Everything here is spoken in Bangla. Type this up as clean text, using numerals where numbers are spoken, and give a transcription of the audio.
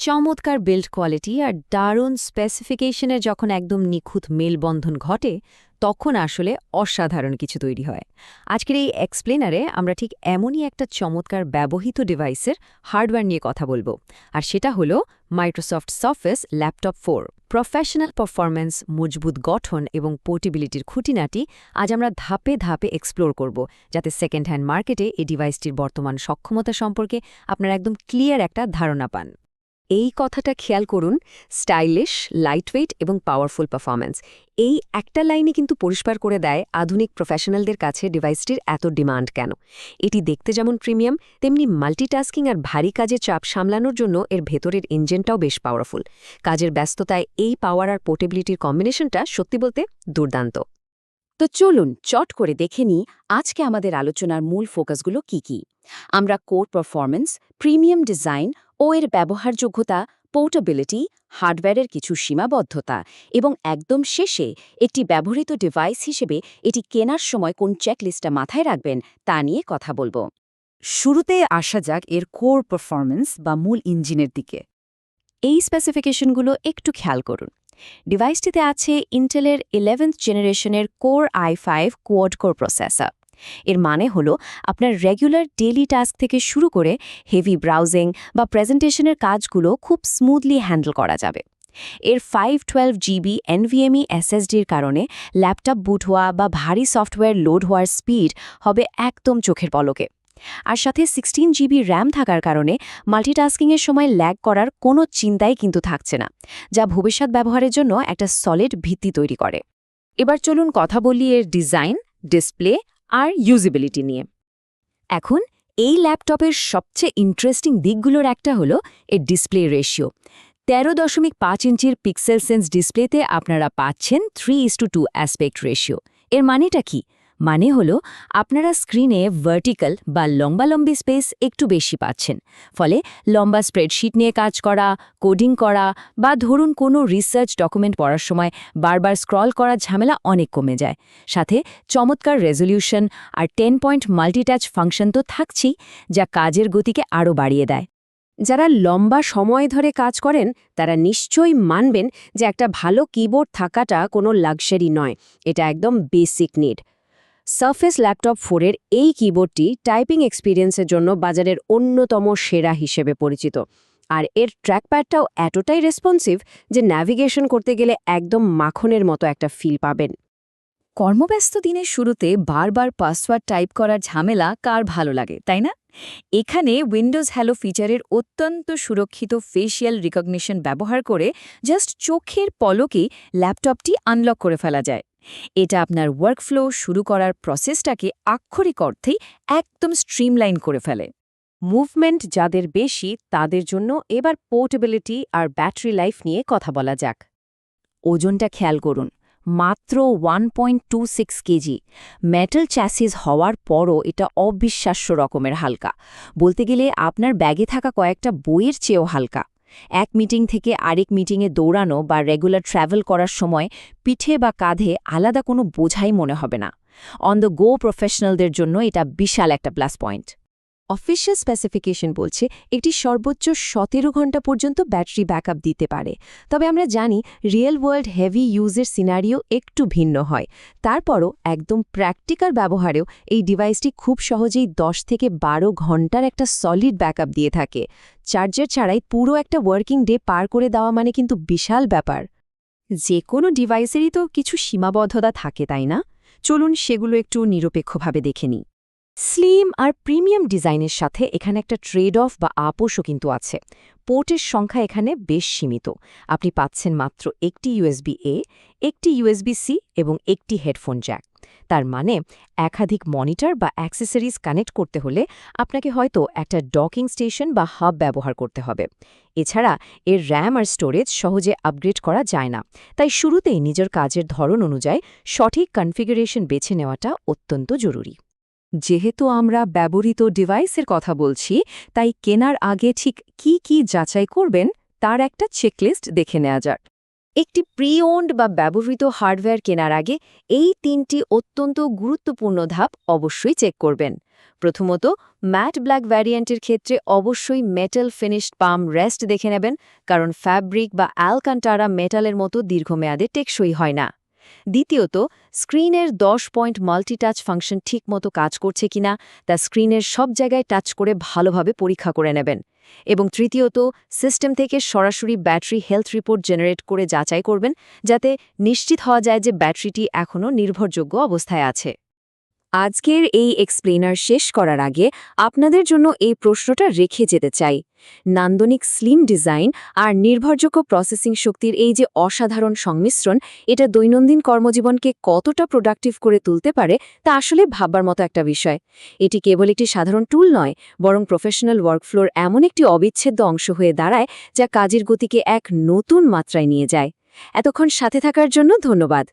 চমৎকার বিল্ড কোয়ালিটি আর দারুণ স্পেসিফিকেশনের যখন একদম নিখুঁত মেলবন্ধন ঘটে তখন আসলে অসাধারণ কিছু তৈরি হয়। আজকের এই এক্সপ্লেনারে আমরা ঠিক এমনই একটা চমৎকার ব্যবহৃত ডিভাইসের হার্ডওয়্যার নিয়ে কথা বলবো, আর সেটা হলো Microsoft surface laptop 4। Professional performance, মজবুত গঠন এবং পোর্টেবিলিটির খুঁটিনাটি আজ আমরা ধাপে ধাপে এক্সপ্লোর করব, যাতে সেকেন্ড হ্যান্ড মার্কেটে এই ডিভাইসটির বর্তমান সক্ষমতা সম্পর্কে আপনারা একদম ক্লিয়ার একটা ধারণা পান। এই কথাটা খেয়াল করুন, স্টাইলিশ, লাইটওয়েট এবং পাওয়ারফুল পারফরম্যান্স, এই একটা লাইনে কিন্তু পরিষ্কার করে দেয় আধুনিক প্রফেশনালদের কাছে ডিভাইসটির এত ডিমান্ড কেন। এটি দেখতে যেমন প্রিমিয়াম, তেমনি মাল্টিটাস্কিং আর ভারী কাজের চাপ সামলানোর জন্য এর ভেতরের ইঞ্জিনটাও বেশ পাওয়ারফুল। কাজের ব্যস্ততায় এই পাওয়ার আর পোর্টেবিলিটির কম্বিনেশনটা সত্যি বলতে দুর্দান্ত। তো চলুন চট করে দেখে নিই আজকে আমাদের আলোচনার মূল ফোকাসগুলো কি কি। আমরা কোর পারফরম্যান্স, প্রিমিয়াম ডিজাইন ও এর ব্যবহারযোগ্যতা, পোর্টেবিলিটি, হার্ডওয়্যারের কিছু সীমাবদ্ধতা এবং একদম শেষে একটি ব্যবহৃত ডিভাইস হিসেবে এটি কেনার সময় কোন চেকলিস্টটা মাথায় রাখবেন তা নিয়ে কথা বলবো। শুরুতে আসা যাক এর কোর পারফরম্যান্স বা মূল ইঞ্জিনের দিকে। এই স্পেসিফিকেশনগুলো একটু খেয়াল করুন। ডিভাইসটিতে আছে ইন্টেলের 11th জেনারেশনের core i5 quad core processor. এর মানে হলো আপনার রেগুলার ডেইলি টাস্ক থেকে শুরু করে হেভি ব্রাউজিং বা প্রেজেন্টেশনের কাজগুলো খুব স্মুথলি হ্যান্ডেল করা যাবে। এর 512 জিবি NVMe SSDর কারণে ল্যাপটপ বুট হওয়া বা ভারী সফটওয়্যার লোড হওয়ার স্পিড হবে একদম চোখের পলকে। আর সাথে 16 জিবি র্যাম থাকার কারণে মাল্টিটাস্কিংয়ের সময় ল্যাগ করার কোনো চিন্তাই কিন্তু থাকছে না, যা ভবিষ্যৎ ব্যবহারের জন্য একটা সলিড ভিত্তি তৈরি করে। এবার চলুন কথা বলি এর ডিজাইন, ডিসপ্লে আর ইউজিবিলিটি নিয়ে। এখন এই ল্যাপটপের সবচেয়ে ইন্টারেস্টিং দিকগুলোর একটা হলো এর ডিসপ্লে রেশিও। 13.5 ইঞ্চির পিক্সেল সেন্স ডিসপ্লেতে আপনারা পাচ্ছেন 3:2 অ্যাসপেক্ট রেশিও। এর মানেটা কি? মানে হলো আপনারা স্ক্রিনে ভার্টিক্যাল বা লম্বালম্বি স্পেস একটু বেশি পাচ্ছেন, ফলে লম্বা স্প্রেডশিট নিয়ে কাজ করা, কোডিং করা বা ধরুন কোনো রিসার্চ ডকুমেন্ট পড়ার সময় বারবার স্ক্রল করার ঝামেলা অনেক কমে যায়। সাথে চমৎকার রেজলিউশন আর 10 পয়েন্ট মাল্টিটাচ ফাংশন তো থাকছেই, যা কাজের গতিকে আরও বাড়িয়ে দেয়। যারা লম্বা সময় ধরে কাজ করেন তারা নিশ্চয়ই মানবেন যে একটা ভালো কিবোর্ড থাকাটা কোনো লাক্সারি নয়, এটা একদম বেসিক নিড। সারফেস ল্যাপটপ 4 এর এই কিবোর্ডটি টাইপিং এক্সপিরিয়েন্সের জন্য বাজারের অন্যতম সেরা হিসেবে পরিচিত। আর এর ট্র্যাকপ্যাডটাও এতটাই রেসপন্সিভ যে ন্যাভিগেশন করতে গেলে একদম মাখনের মতো একটা ফিল পাবেন। কর্মব্যস্ত দিনের শুরুতে বারবার পাসওয়ার্ড টাইপ করার ঝামেলা কার ভালো লাগে, তাই না? এখানে উইন্ডোজ হ্যালো ফিচারের অত্যন্ত সুরক্ষিত ফেশিয়াল রিকগনিশন ব্যবহার করে জাস্ট চোখের পলকেই ল্যাপটপটি আনলক করে ফেলা যায়। এটা আপনার ওয়ার্কফ্লো শুরু করার প্রসেসটাকে আক্ষরিক অর্থেই একদম স্ট্রিমলাইন করে ফেলে। মুভমেন্ট যাদের বেশি তাদের জন্য এবার পোর্টেবিলিটি আর ব্যাটারি লাইফ নিয়ে কথা বলা যাক। ওজনটা খেয়াল করুন, মাত্র 1.26 কেজি। মেটাল চ্যাসিস হওয়ার পরও এটা অবিশ্বাস্য রকমের হালকা, বলতে গেলে আপনার ব্যাগে থাকা কয়েকটা বইয়ের চেয়েও হালকা। এক মিটিং থেকে আরেক মিটিংয়ে দৌড়ানো বা রেগুলার ট্র্যাভেল করার সময় পিঠে বা কাঁধে আলাদা কোনো বোঝাই মনে হবে না। অন দ্য গো প্রফেশনালদের জন্য এটা বিশাল একটা প্লাস পয়েন্ট। অফিসিয়াল স্পেসিফিকেশন বলছে এটি সর্বোচ্চ 17 ঘন্টা পর্যন্ত ব্যাটারি ব্যাকআপ দিতে পারে। তবে আমরা জানি রিয়েল ওয়ার্ল্ড হেভি ইউজের সিনারিও একটু ভিন্ন হয়। তারপরও একদম প্র্যাকটিক্যাল ব্যবহারেও এই ডিভাইসটি খুব সহজেই 10 থেকে 12 ঘন্টার একটা সলিড ব্যাকআপ দিয়ে থাকে। চার্জার ছাড়াই পুরো একটা ওয়ার্কিং ডে পার করে দেওয়া মানে কিন্তু বিশাল ব্যাপার। যে কোনো ডিভাইসেরই তো কিছু সীমাবদ্ধতা থাকে, তাই না? চলুন সেগুলো একটু নিরপেক্ষভাবে দেখে নিই। স্লিম আর প্রিমিয়াম ডিজাইনের সাথে এখানে একটা ট্রেড অফ বা আপোষও কিন্তু আছে। পোর্টের সংখ্যা এখানে বেশ সীমিত। আপনি পাচ্ছেন মাত্র একটি USB-A, একটি USB-C এবং একটি হেডফোন জ্যাক। তার মানে একাধিক মনিটর বা অ্যাক্সেসরিজ কানেক্ট করতে হলে আপনাকে হয়তো একটা ডকিং স্টেশন বা হাব ব্যবহার করতে হবে। এছাড়া এর র্যাম আর স্টোরেজ সহজে আপগ্রেড করা যায় না, তাই শুরুতেই নিজের কাজের ধরন অনুযায়ী সঠিক কনফিগারেশন বেছে নেওয়াটা অত্যন্ত জরুরি। যেহেতু আমরা ব্যবহৃত ডিভাইসের কথা বলছি, তাই কেনার আগে ঠিক কি কি যাচাই করবেন তার একটা চেকলিস্ট দেখে নেওয়া যাক। একটি প্রি-ওন্ড বা ব্যবহৃত হার্ডওয়্যার কেনার আগে এই 3টি অত্যন্ত গুরুত্বপূর্ণ ধাপ অবশ্যই চেক করবেন। প্রথমত, ম্যাট ব্ল্যাক ভ্যারিয়েন্টের ক্ষেত্রে অবশ্যই মেটাল ফিনিশড পাম রেস্ট দেখে নেবেন, কারণ ফ্যাব্রিক বা অ্যালকান্টারা মেটালের মতো দীর্ঘমেয়াদে টেকসই হয় না। দ্বিতীয়ত, স্ক্রিনের 10 পয়েন্ট মাল্টিটাচ ফাংশন ঠিকমতো কাজ করছে কিনা তা স্ক্রিনের সব জায়গায় টাচ করে ভালোভাবে পরীক্ষা করে নেবেন। এবং তৃতীয়ত, সিস্টেম থেকে সরাসরি ব্যাটারি হেলথ রিপোর্ট জেনারেট করে যাচাই করবেন, যাতে নিশ্চিত হওয়া যায় যে ব্যাটারিটি এখনও নির্ভরযোগ্য অবস্থায় আছে। আজকের এই এক্সপ্লেনার শেষ করার আগে আপনাদের জন্য এই প্রশ্নটা রেখে যেতে চাই। নান্দনিক স্লিম ডিজাইন আর নির্ভরযোগ্য প্রসেসিং শক্তির এই যে অসাধারণ সংমিশ্রণ, এটা দৈনন্দিন কর্মজীবনকে কতটা প্রোডাক্টিভ করে তুলতে পারে তা আসলে ভাববার মতো একটা বিষয়। এটি কেবল একটি সাধারণ টুল নয়, বরং প্রফেশনাল ওয়ার্কফ্লোর এমন একটি অবিচ্ছেদ্য অংশ হয়ে দাঁড়ায় যা কাজের গতিকে এক নতুন মাত্রায় নিয়ে যায়। এতক্ষণ সাথে থাকার জন্য ধন্যবাদ।